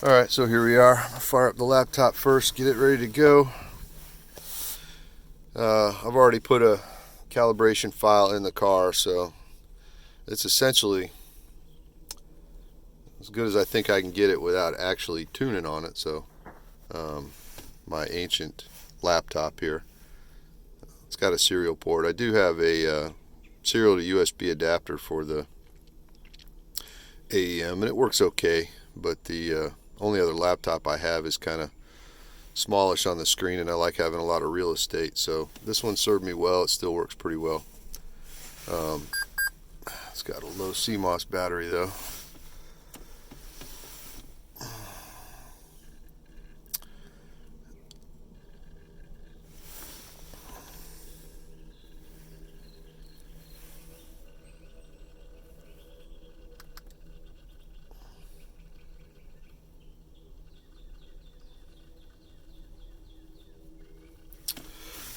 Alright, so here we are. I'll fire up the laptop first, get it ready to go. I've already put a calibration file in the car, so it's essentially as good as I think I can get it without actually tuning on it. So my ancient laptop here, it's got a serial port. I do have a serial to USB adapter for the AEM, and it works okay, but the only other laptop I have is kind of smallish on the screen, and I like having a lot of real estate, so this one served me well. It still works pretty well. It's got a low CMOS battery though.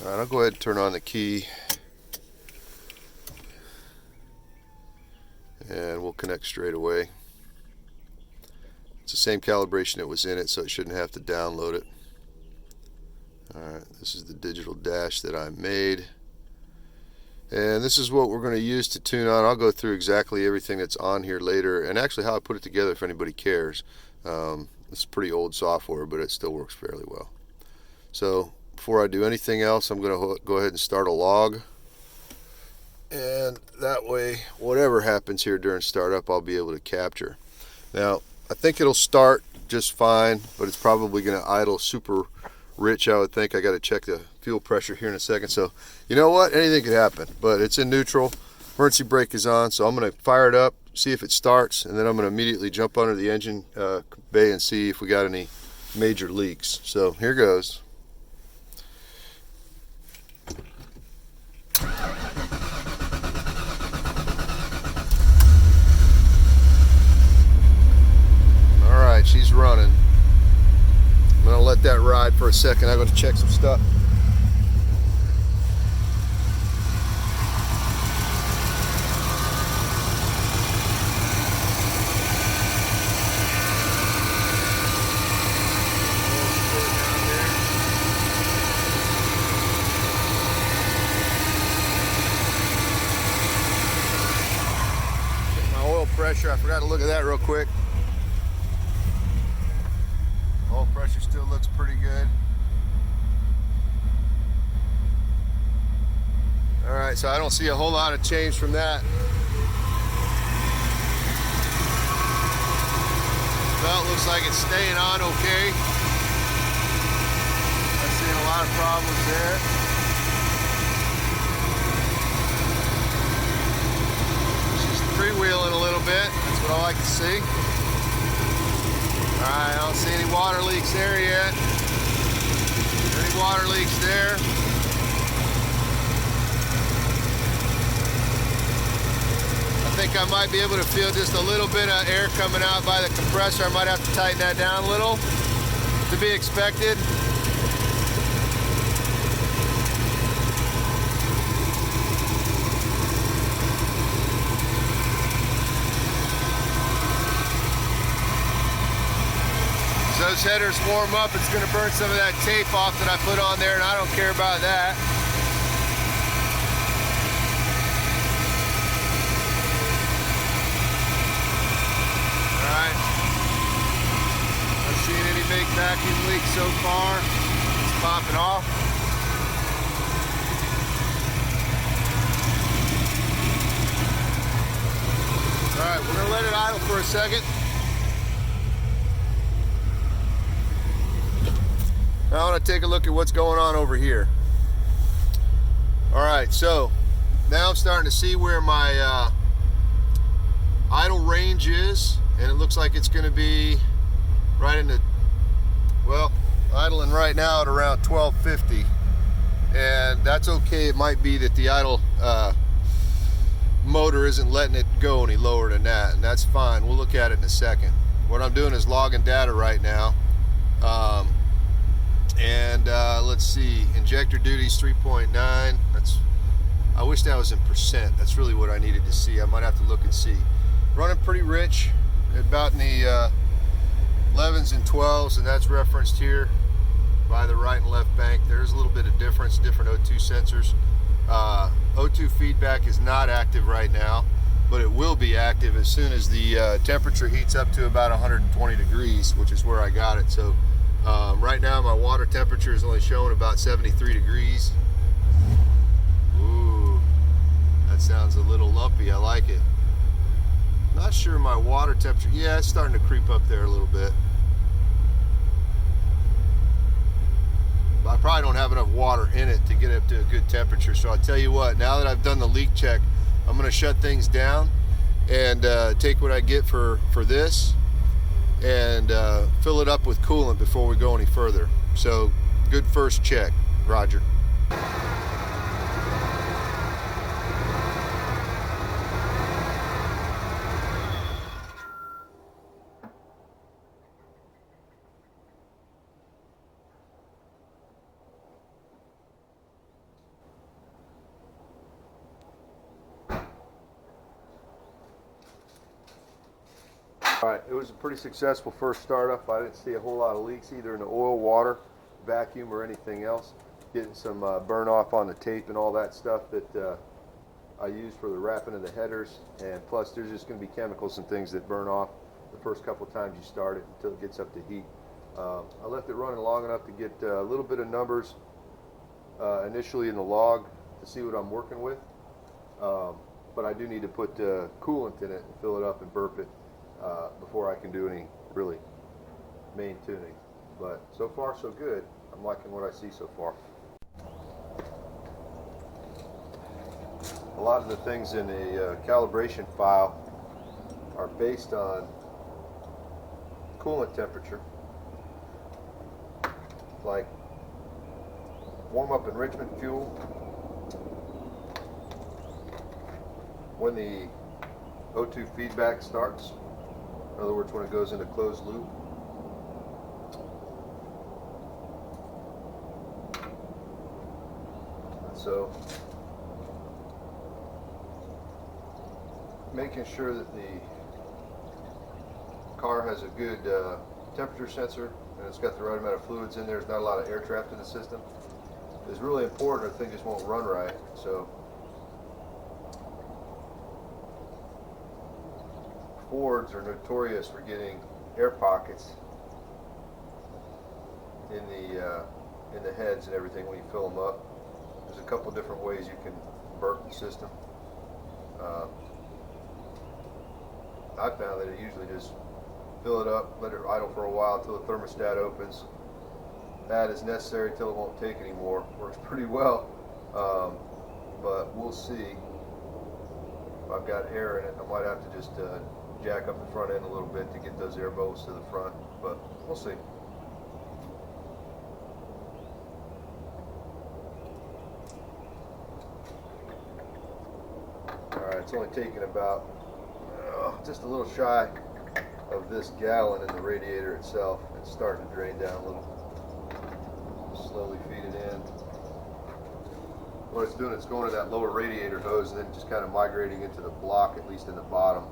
Alright, I'll go ahead and turn on the key, and we'll connect straight away. It's the same calibration that was in it, so it shouldn't have to download it. Alright, this is the digital dash that I made, and this is what we're going to use to tune on. I'll go through exactly everything that's on here later, and actually how I put it together if anybody cares. It's pretty old software, but it still works fairly well. So before I do anything else, I'm going to go ahead and start a log, and that way whatever happens here during startup I'll be able to capture. Now I think it'll start just fine, but it's probably going to idle super rich, I would think. I got to check the fuel pressure here in a second, so you know what, anything could happen, but it's in neutral. Emergency brake is on, so I'm going to fire it up, see if it starts, and then I'm going to immediately jump under the engine bay and see if we got any major leaks. So here goes. Alright, she's running. I'm going to let that ride for a second. I'm going to check some stuff. Pressure, I forgot to look at that real quick. Oil pressure still looks pretty good. Alright, so I don't see a whole lot of change from that. Belt looks like it's staying on okay. Not seeing a lot of problems there. Freewheeling a little bit, that's what I like to see. Alright, I don't see any water leaks there yet. Any water leaks there? I think I might be able to feel just a little bit of air coming out by the compressor. I might have to tighten that down a little, to be expected. Those headers warm up, it's going to burn some of that tape off that I put on there, and I don't care about that. Alright. Not seeing any big vacuum leaks so far. It's popping off. Alright, we're going to let it idle for a second. Now I want to take a look at what's going on over here. Alright, so now I'm starting to see where my idle range is, and it looks like it's going to be right in the, well, idling right now at around 1250, and that's okay. It might be that the idle motor isn't letting it go any lower than that, and that's fine. We'll look at it in a second. What I'm doing is logging data right now. Let's see, injector duty's 3.9. That's, I wish that was in percent. That's really what I needed to see. I might have to look and see. Running pretty rich, about in the 11s and 12s, and that's referenced here by the right and left bank. There's a little bit of difference, different O2 sensors. O2 feedback is not active right now, but it will be active as soon as the temperature heats up to about 120 degrees, which is where I got it. So right now my water temperature is only showing about 73 degrees. Ooh, that sounds a little lumpy. I like it. Not sure my water temperature, yeah, it's starting to creep up there a little bit. But I probably don't have enough water in it to get up to a good temperature. So I'll tell you what, now that I've done the leak check, I'm gonna shut things down and take what I get for this and fill it up with coolant before we go any further. So good first check, Roger. Alright, it was a pretty successful first startup. I didn't see a whole lot of leaks either in the oil, water, vacuum, or anything else. Getting some burn off on the tape and all that stuff that I use for the wrapping of the headers. And plus there's just going to be chemicals and things that burn off the first couple times you start it until it gets up to heat. I left it running long enough to get a little bit of numbers initially in the log to see what I'm working with. But I do need to put coolant in it and fill it up and burp it before I can do any really main tuning. But so far so good. I'm liking what I see so far. A lot of the things in a calibration file are based on coolant temperature, like warm-up enrichment fuel, when the O2 feedback starts, in other words when it goes into closed loop. So making sure that the car has a good temperature sensor and it's got the right amount of fluids in there, there's not a lot of air trapped in the system, is really important or the thing just won't run right. So Fords are notorious for getting air pockets in the heads and everything when you fill them up. There's a couple different ways you can burp the system. I found that it usually just fill it up, let it idle for a while until the thermostat opens. That is necessary until it won't take anymore. Works pretty well, but we'll see. If I've got air in it, I might have to just jack up the front end a little bit to get those air bubbles to the front, but we'll see. Alright, it's only taking about just a little shy of this gallon in the radiator itself. It's starting to drain down a little. Slowly feed it in. What it's doing, it's going to that lower radiator hose and then just kind of migrating into the block, at least in the bottom,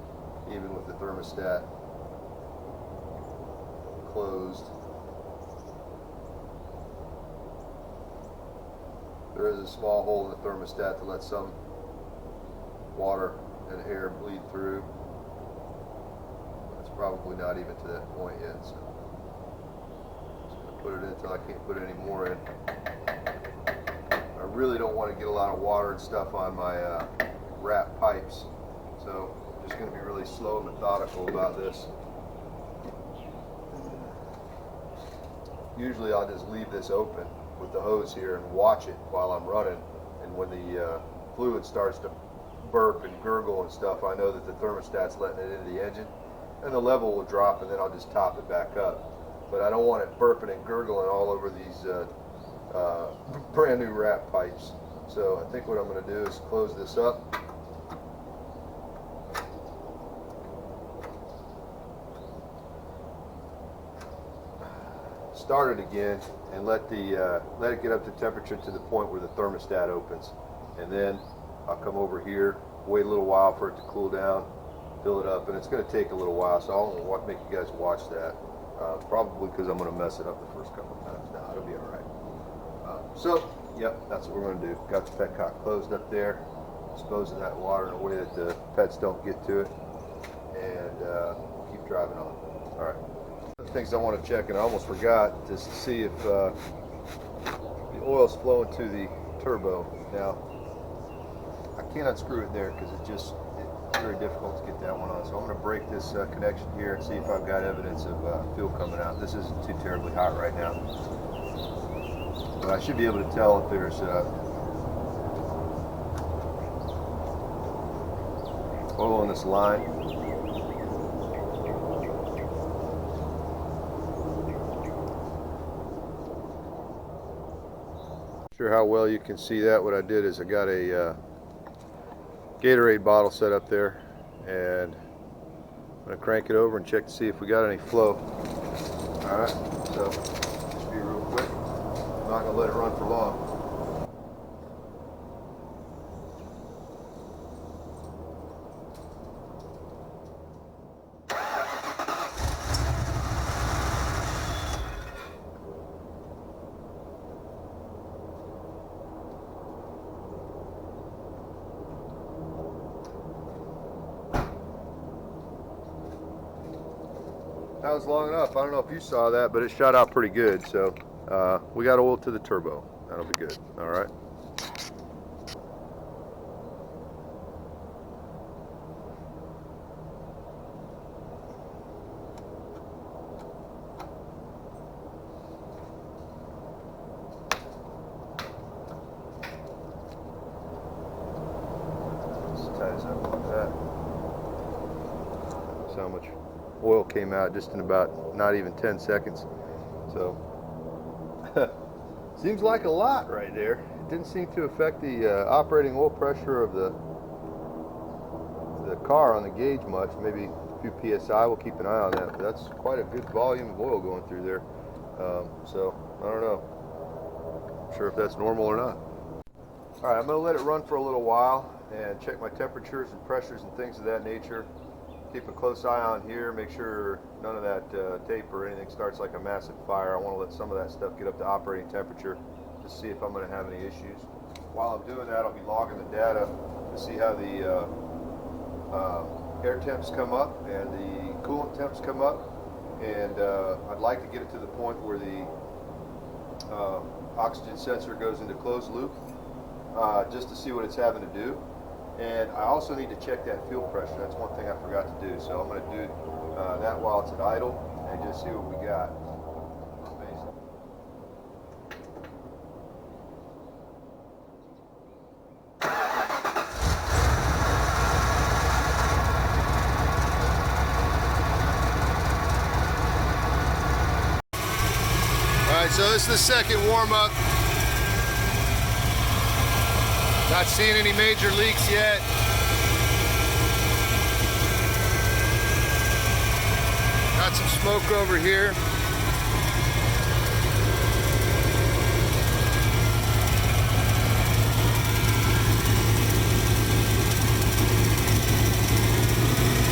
even with the thermostat closed. There is a small hole in the thermostat to let some water and air bleed through. It's probably not even to that point yet, so I'm just going to put it in until I can't put any more in. I really don't want to get a lot of water and stuff on my wrap pipes, so I'm just going to be really slow and methodical about this. Usually I'll just leave this open with the hose here and watch it while I'm running, and when the fluid starts to burp and gurgle and stuff, I know that the thermostat's letting it into the engine, and the level will drop, and then I'll just top it back up. But I don't want it burping and gurgling all over these brand new wrap pipes. So I think what I'm going to do is close this up. Start it again and let it get up to temperature to the point where the thermostat opens, and then I'll come over here, wait a little while for it to cool down, fill it up, and it's going to take a little while, so I'll make you guys watch that. Probably because I'm going to mess it up the first couple of times. No, it'll be all right. So, yep, that's what we're going to do. Got the petcock closed up there. Dispose of that water in a way that the pets don't get to it. And we'll keep driving on. All right. The things I want to check, and I almost forgot, is to see if the oil's flowing to the turbo. Now, I can't unscrew it there because it's very difficult to get that one on. So I'm going to break this connection here and see if I've got evidence of fuel coming out. This isn't too terribly hot right now, but I should be able to tell if there's oil on this line. Not sure how well you can see that. What I did is I got a Gatorade bottle set up there, and I'm going to crank it over and check to see if we got any flow. Alright, so just be real quick. I'm not going to let it run for long. That was long enough. I don't know if you saw that, but it shot out pretty good. So we got oil to the turbo. That'll be good. All right. Let's tie this up like that. That's how much oil came out just in about not even 10 seconds. So seems like a lot right there. It didn't seem to affect the operating oil pressure of the car on the gauge much. Maybe a few psi. We'll keep an eye on that, but that's quite a good volume of oil going through there. So I don't know. Not sure if that's normal or not. All right, I'm going to let it run for a little while and check my temperatures and pressures and things of that nature. Keep a close eye on here, make sure none of that tape or anything starts like a massive fire. I want to let some of that stuff get up to operating temperature to see if I'm going to have any issues. While I'm doing that, I'll be logging the data to see how the air temps come up and the coolant temps come up. And I'd like to get it to the point where the oxygen sensor goes into closed loop just to see what it's having to do. And I also need to check that fuel pressure. That's one thing I forgot to do. So I'm going to do that while it's at idle and just see what we got. All right, so this is the second warm-up. Not seeing any major leaks yet. Got some smoke over here.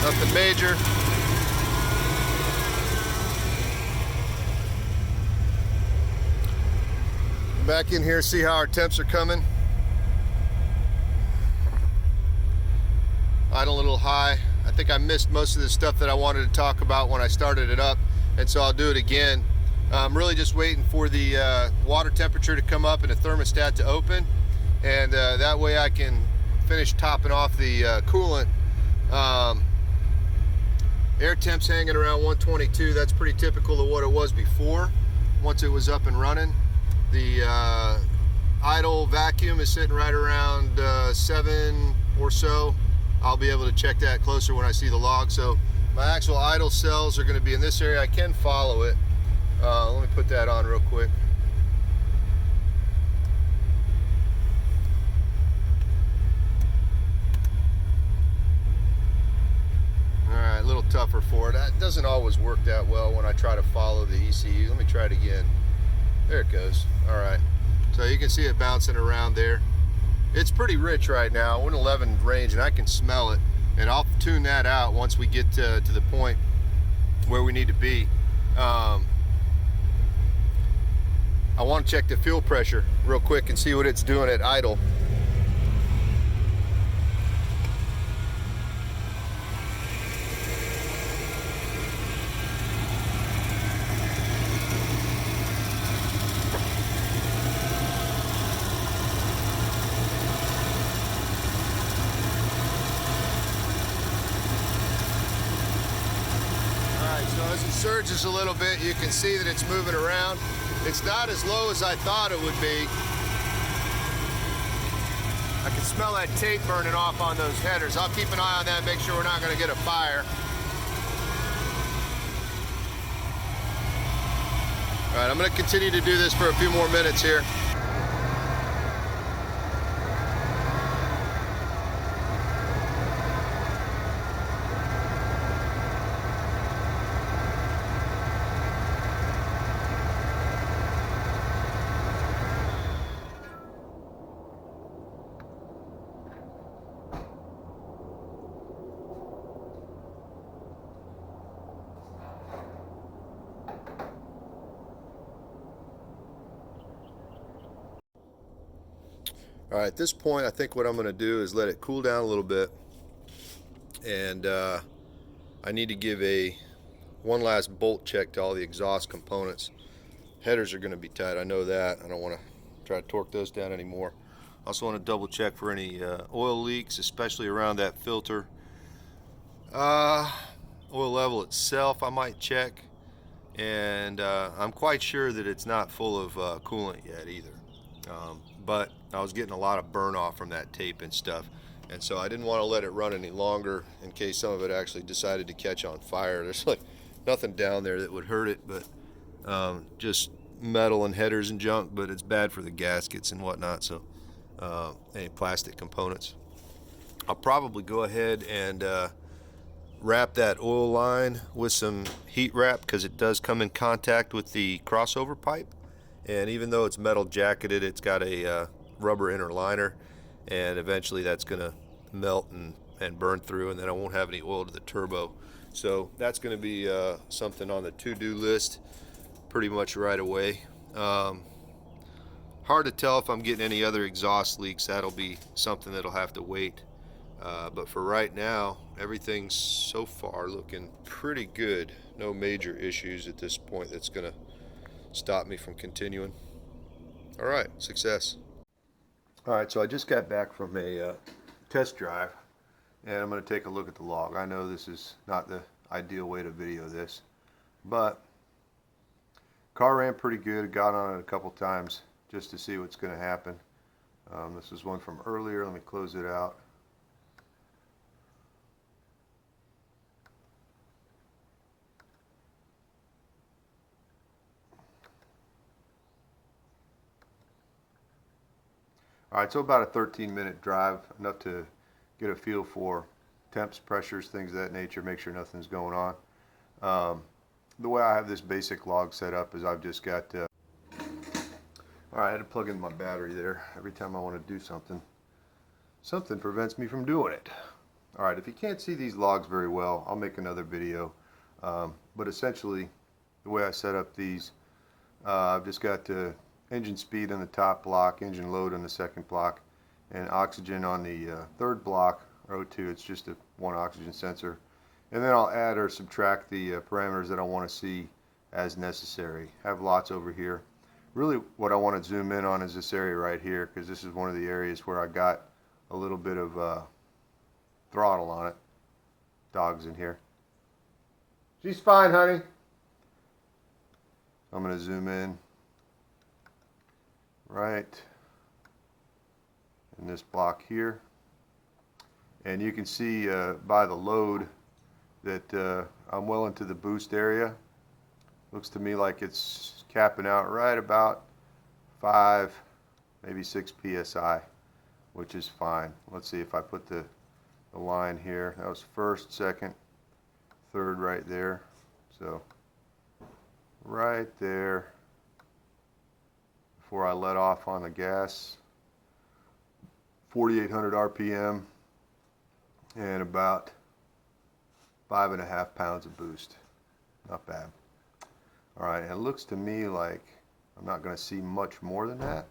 Nothing major. Back in here, see how our temps are coming. Idle a little high. I think I missed most of the stuff that I wanted to talk about when I started it up, and so I'll do it again. I'm really just waiting for the water temperature to come up and the thermostat to open, and that way I can finish topping off the coolant. Air temps hanging around 122. That's pretty typical of what it was before once it was up and running. The idle vacuum is sitting right around 7 or so. I'll be able to check that closer when I see the log. So my actual idle cells are going to be in this area. I can follow it. Let me put that on real quick. Alright, a little tougher for it. That doesn't always work that well when I try to follow the ECU. Let me try it again. There it goes. Alright, so you can see it bouncing around there. It's pretty rich right now. We're in 11 range and I can smell it, and I'll tune that out once we get to the point where we need to be. I want to check the fuel pressure real quick and see what it's doing at idle. So as it surges a little bit, you can see that it's moving around. It's not as low as I thought it would be. I can smell that tape burning off on those headers. I'll keep an eye on that, make sure we're not going to get a fire. All right, I'm going to continue to do this for a few more minutes here. All right, at this point, I think what I'm going to do is let it cool down a little bit, and I need to give one last bolt check to all the exhaust components. Headers are going to be tight, I know that. I don't want to try to torque those down anymore. Also want to double check for any oil leaks, especially around that filter. Oil level itself I might check, and I'm quite sure that it's not full of coolant yet either. But I was getting a lot of burn off from that tape and stuff, and so I didn't want to let it run any longer in case some of it actually decided to catch on fire. There's like nothing down there that would hurt it, but just metal and headers and junk, but it's bad for the gaskets and whatnot, so any plastic components. I'll probably go ahead and wrap that oil line with some heat wrap, because it does come in contact with the crossover pipe. And even though it's metal jacketed, it's got a rubber inner liner, and eventually that's going to melt and burn through, and then I won't have any oil to the turbo. So that's going to be something on the to-do list pretty much right away. Hard to tell if I'm getting any other exhaust leaks. That'll be something that'll have to wait. But for right now, everything's so far looking pretty good. No major issues at this point that's going to stop me from continuing. All right, success. All right, so I just got back from a test drive, and I'm going to take a look at the log. I know this is not the ideal way to video this, but car ran pretty good. Got on it a couple times just to see what's going to happen. This is one from earlier. Let me close it out. All right, so about a 13-minute drive, enough to get a feel for temps, pressures, things of that nature, make sure nothing's going on. The way I have this basic log set up is I've just got, all right, I had to plug in my battery there. Every time I want to do something, something prevents me from doing it. All right, if you can't see these logs very well, I'll make another video. But essentially, the way I set up these, I've just got engine speed on the top block, engine load on the second block, and oxygen on the third block, or O2. It's just a one oxygen sensor. And then I'll add or subtract the parameters that I want to see as necessary. I have lots over here. Really what I want to zoom in on is this area right here, because this is one of the areas where I got a little bit of throttle on it. Dog's in here. She's fine, honey. I'm going to zoom in right in this block here, and you can see by the load that I'm well into the boost area. Looks to me like it's capping out right about 5, maybe 6 psi, which is fine. Let's see if I put the line here. That was first, second, third right there. So right there before I let off on the gas, 4,800 RPM and about 5.5 pounds of boost. Not bad. Alright, it looks to me like I'm not going to see much more than that,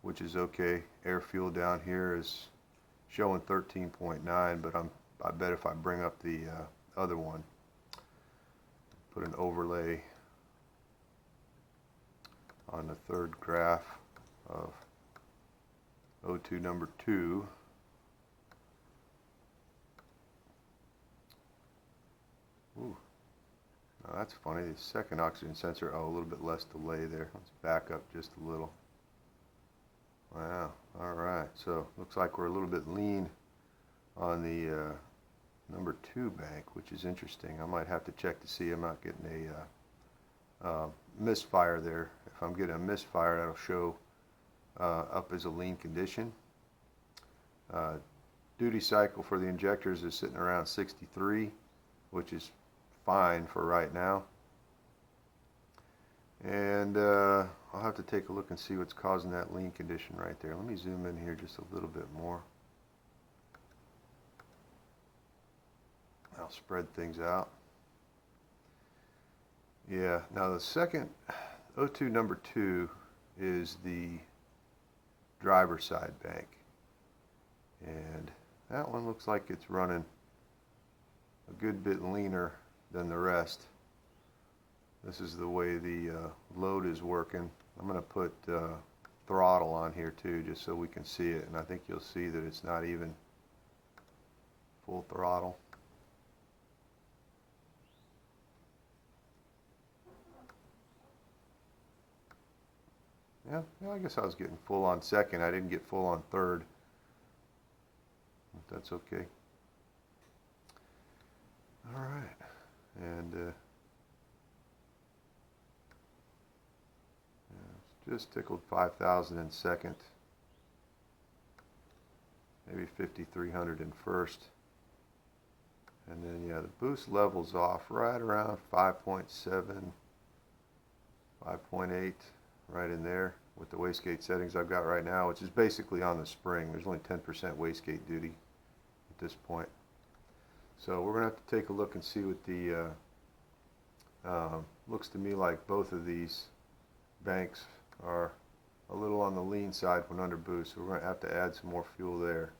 which is okay. Air fuel down here is showing 13.9, but I bet if I bring up the other one, put an overlay on the third graph of O2 number 2. Ooh, now that's funny. The second oxygen sensor, oh, a little bit less delay there. Let's back up just a little. Wow, alright, so looks like we're a little bit lean on the number 2 bank, which is interesting. I might have to check to see I'm not getting a misfire there. If I'm getting a misfire, that'll show up as a lean condition. Duty cycle for the injectors is sitting around 63, which is fine for right now. And I'll have to take a look and see what's causing that lean condition right there. Let me zoom in here just a little bit more. I'll spread things out. Yeah, now the second O2 number 2 is the driver side bank, and that one looks like it's running a good bit leaner than the rest. This is the way the load is working. I'm going to put throttle on here too, just so we can see it, and I think you'll see that it's not even full throttle. Yeah, I guess I was getting full on second. I didn't get full on third. But that's okay. All right, and yeah, just tickled 5,000 in second, maybe 5,300 in first, and then yeah, the boost levels off right around 5.7, 5.8. Right in there with the wastegate settings I've got right now, which is basically on the spring. There's only 10% wastegate duty at this point. So we're going to have to take a look and see what the, looks to me like both of these banks are a little on the lean side when under boost. So we're going to have to add some more fuel there.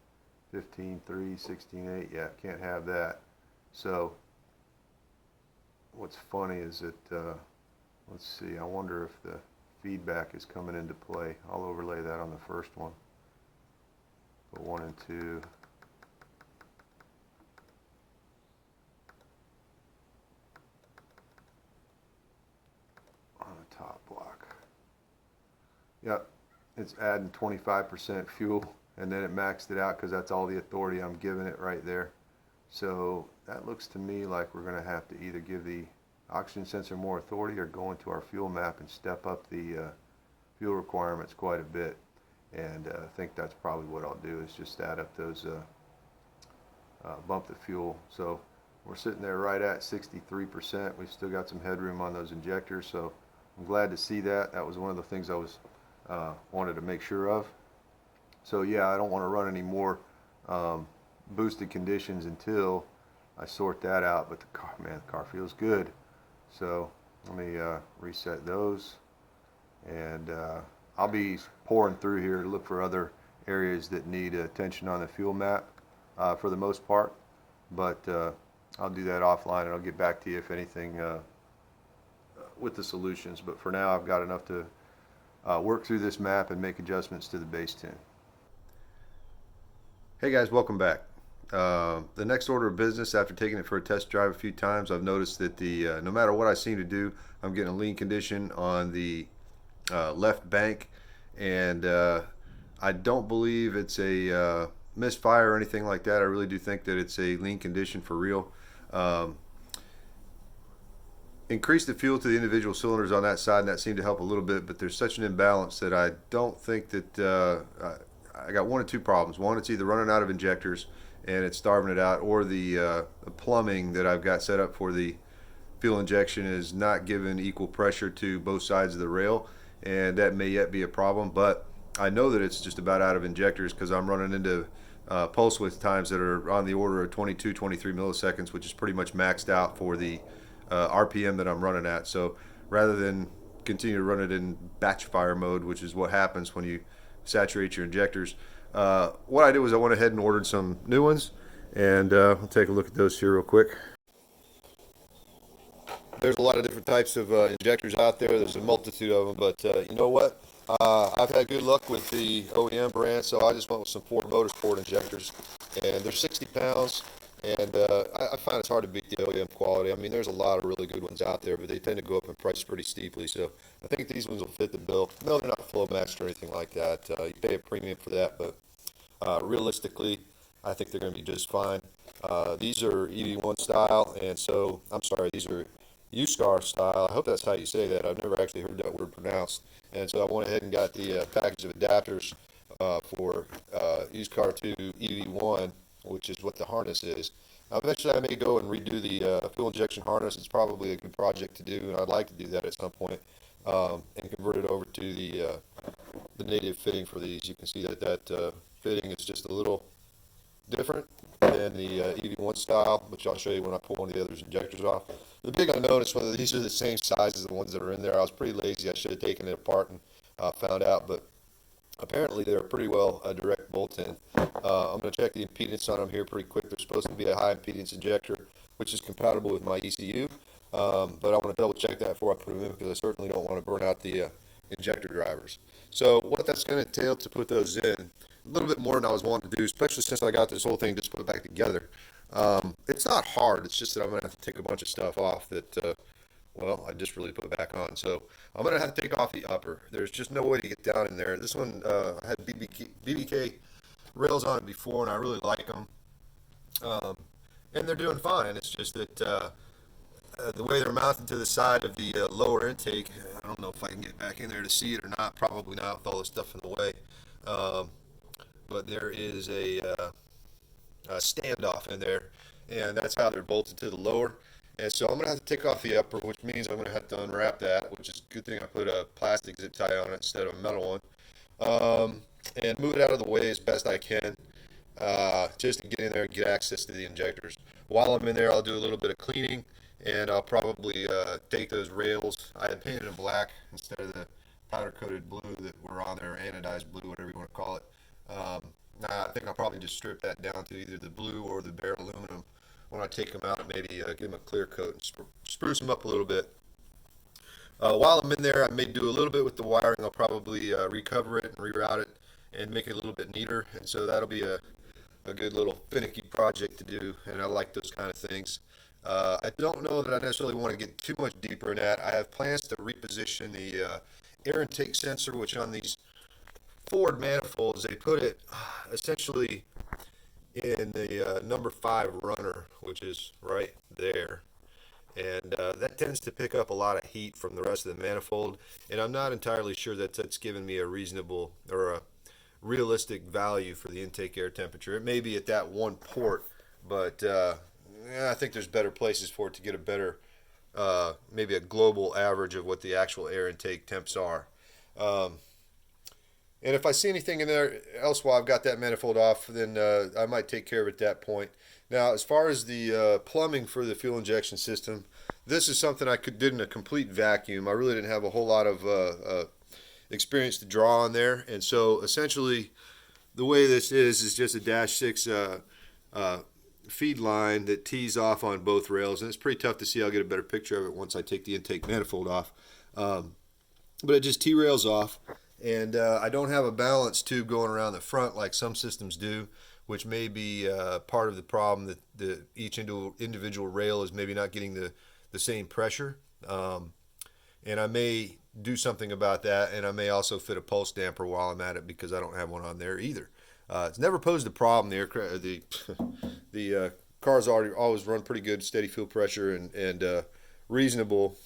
15.3, 16.8, yeah, can't have that. So what's funny is that, let's see, I wonder if the feedback is coming into play. I'll overlay that on the first one. Put 1 and 2. On the top block. Yep, it's adding 25% fuel, and then it maxed it out because that's all the authority I'm giving it right there. So that looks to me like we're going to have to either give the oxygen sensor more authority or go into our fuel map and step up the fuel requirements quite a bit. And I think that's probably what I'll do, is just add up those, bump the fuel. So we're sitting there right at 63%. We've still got some headroom on those injectors, so I'm glad to see that. That was one of the things I was wanted to make sure of. So yeah, I don't want to run any more boosted conditions until I sort that out. But the car, man, the car feels good. So let me reset those, and I'll be pouring through here to look for other areas that need attention on the fuel map for the most part, but I'll do that offline, and I'll get back to you if anything with the solutions. But for now, I've got enough to work through this map and make adjustments to the base tune. Hey guys, welcome back. The next order of business, after taking it for a test drive a few times, I've noticed that the no matter what I seem to do, I'm getting a lean condition on the left bank, and I don't believe it's a misfire or anything like that. I really do think that it's a lean condition for real. Increase the fuel to the individual cylinders on that side, and that seemed to help a little bit, but there's such an imbalance that I don't think that I got one of two problems. One, it's either running out of injectors and it's starving it out, or the plumbing that I've got set up for the fuel injection is not giving equal pressure to both sides of the rail, and that may yet be a problem. But I know that it's just about out of injectors because I'm running into pulse width times that are on the order of 22-23 milliseconds, which is pretty much maxed out for the RPM that I'm running at. So rather than continue to run it in batch fire mode, which is what happens when you saturate your injectors. What I did was I went ahead and ordered some new ones, and I'll take a look at those here real quick. There's a lot of different types of injectors out there. There's a multitude of them, but you know what? I've had good luck with the OEM brand, so I just went with some Ford Motorsport injectors, and they're 60 pounds, and I find it's hard to beat the OEM quality. I mean, there's a lot of really good ones out there, but they tend to go up in price pretty steeply, so I think these ones will fit the bill. No, they're not flow matched or anything like that. You pay a premium for that, but realistically, I think they're going to be just fine. These are EV1 style, and so, I'm sorry, these are USCAR style. I hope that's how you say that. I've never actually heard that word pronounced. And so I went ahead and got the package of adapters for USCAR to EV1, which is what the harness is. Now, eventually I may go and redo the fuel injection harness. It's probably a good project to do, and I'd like to do that at some point, and convert it over to the native fitting for these. You can see that fitting is just a little different than the EV1 style, which I'll show you when I pull one of the other injectors off. The big unknown is whether these are the same size as the ones that are in there. I was pretty lazy. I should have taken it apart and found out, but apparently they're pretty well direct bolt-in. I'm going to check the impedance on them here pretty quick. They're supposed to be a high impedance injector, which is compatible with my ECU, but I want to double check that before I put them in, because I certainly don't want to burn out the injector drivers. So what that's going to entail to put those in, a little bit more than I was wanting to do, especially since I got this whole thing just put back together. It's not hard. It's just that I'm going to have to take a bunch of stuff off that, well, I just really put back on. So I'm going to have to take off the upper. There's just no way to get down in there. This one had BBK rails on it before, and I really like them. And they're doing fine. It's just that the way they're mounted to the side of the lower intake, I don't know if I can get back in there to see it or not. Probably not with all this stuff in the way. But there is a standoff in there, and that's how they're bolted to the lower. And so I'm going to have to take off the upper, which means I'm going to have to unwrap that, which is a good thing I put a plastic zip tie on it instead of a metal one, and move it out of the way as best I can, just to get in there and get access to the injectors. While I'm in there, I'll do a little bit of cleaning, and I'll probably take those rails. I had painted them black instead of the powder coated blue that were on there, anodized blue, whatever you want to call it. I think I'll probably just strip that down to either the blue or the bare aluminum when I take them out, and maybe give them a clear coat and spruce them up a little bit. While I'm in there, I may do a little bit with the wiring. I'll probably recover it and reroute it and make it a little bit neater, and so that'll be a good little finicky project to do, and I like those kind of things. I don't know that I necessarily want to get too much deeper in that. I have plans to reposition the air intake sensor, which on these Ford manifolds, they put it essentially in the number 5 runner, which is right there. And that tends to pick up a lot of heat from the rest of the manifold, and I'm not entirely sure that that's given me a reasonable or a realistic value for the intake air temperature. It may be at that one port, but I think there's better places for it to get a better, maybe a global average of what the actual air intake temps are. And if I see anything in there else while I've got that manifold off, then I might take care of it at that point. Now, as far as the plumbing for the fuel injection system, this is something I did in a complete vacuum. I really didn't have a whole lot of experience to draw on there, and so essentially the way this is just a -6 feed line that tees off on both rails, and it's pretty tough to see. I'll get a better picture of it once I take the intake manifold off. But it just T-rails off, and I don't have a balance tube going around the front like some systems do, which may be part of the problem, that each individual rail is maybe not getting the same pressure. And I may do something about that, and I may also fit a pulse damper while I'm at it, because I don't have one on there either. It's never posed a problem. The cars always run pretty good, steady fuel pressure, and reasonable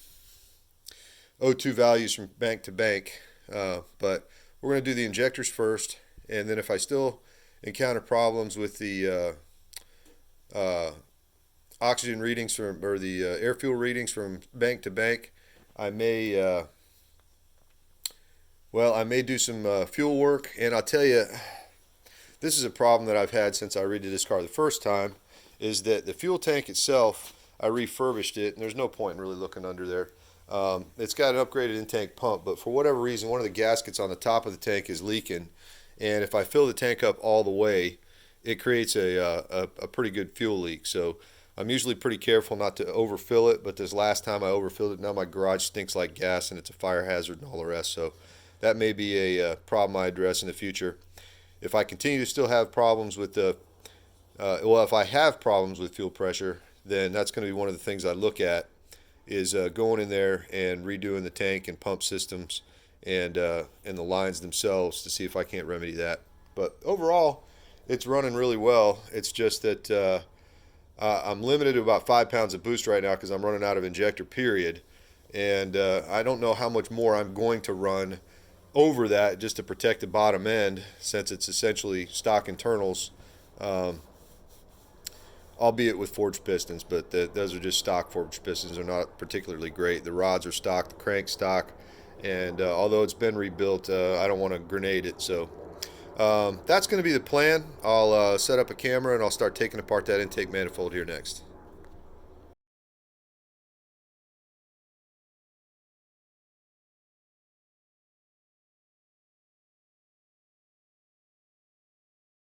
O2 values from bank to bank. But we're going to do the injectors first, and then if I still encounter problems with the oxygen readings or the air fuel readings from bank to bank, I may do some fuel work. And I'll tell you, this is a problem that I've had since I redid this car the first time, is that the fuel tank itself, I refurbished it, and there's no point in really looking under there. It's got an upgraded in-tank pump, but for whatever reason, one of the gaskets on the top of the tank is leaking, and if I fill the tank up all the way, it creates a pretty good fuel leak. So I'm usually pretty careful not to overfill it, but this last time I overfilled it, now my garage stinks like gas and it's a fire hazard and all the rest. So that may be a problem I address in the future. If I continue to still have problems with the, if I have problems with fuel pressure, then that's going to be one of the things I look at, is going in there and redoing the tank and pump systems and the lines themselves to see if I can't remedy that. But overall, it's running really well. It's just that I'm limited to about 5 pounds of boost right now because I'm running out of injector, period. And I don't know how much more I'm going to run over that just to protect the bottom end, since it's essentially stock internals, albeit with forged pistons, but those are just stock forged pistons. They're not particularly great. The rods are stock, the crank's stock, and although it's been rebuilt, I don't want to grenade it. So that's going to be the plan. I'll set up a camera and I'll start taking apart that intake manifold here next.